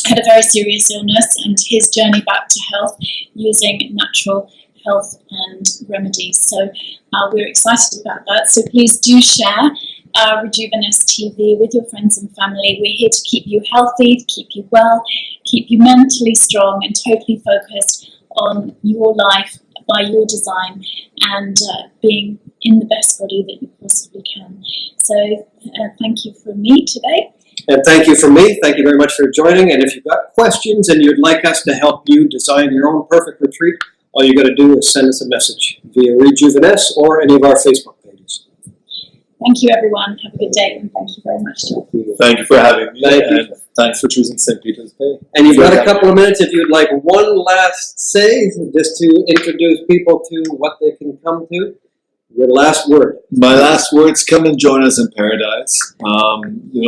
had a very serious illness and his journey back to health using natural health and remedies. So we're excited about that. So please do share Rijooviness TV with your friends and family. We're here to keep you healthy, to keep you well, keep you mentally strong and totally focused on your life by your design, and being in the best body that you possibly can. So thank you from me today. And thank you from me. Thank you very much for joining. And if you've got questions and you'd like us to help you design your own perfect retreat, all you got to do is send us a message via Rijooviness or any of our Facebook pages. Thank you, everyone. Have a good day, and thank you very much. Thank you for having me. Thank you. And thanks for choosing St. Peter's Bay. And you've got a couple of minutes if you'd like one last say, just to introduce people to what they can come to. Your last word. My last words: come and join us in paradise.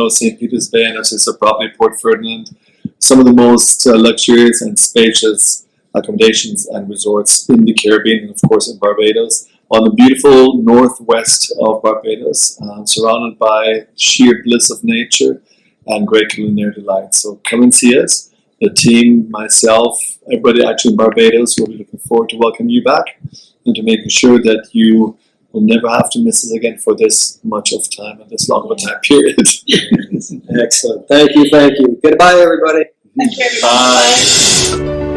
St. Peter's Bay and our sister property, Port Ferdinand, some of the most luxurious and spacious accommodations and resorts in the Caribbean, and of course in Barbados, on the beautiful northwest of Barbados, surrounded by sheer bliss of nature and great culinary delight. So come and see us. The team, myself, everybody actually in Barbados will be looking forward to welcoming you back and to making sure that you will never have to miss us again for this much of time and this long of a time period. Excellent. Thank you. Thank you. Goodbye, everybody. Thank you, everyone. Bye.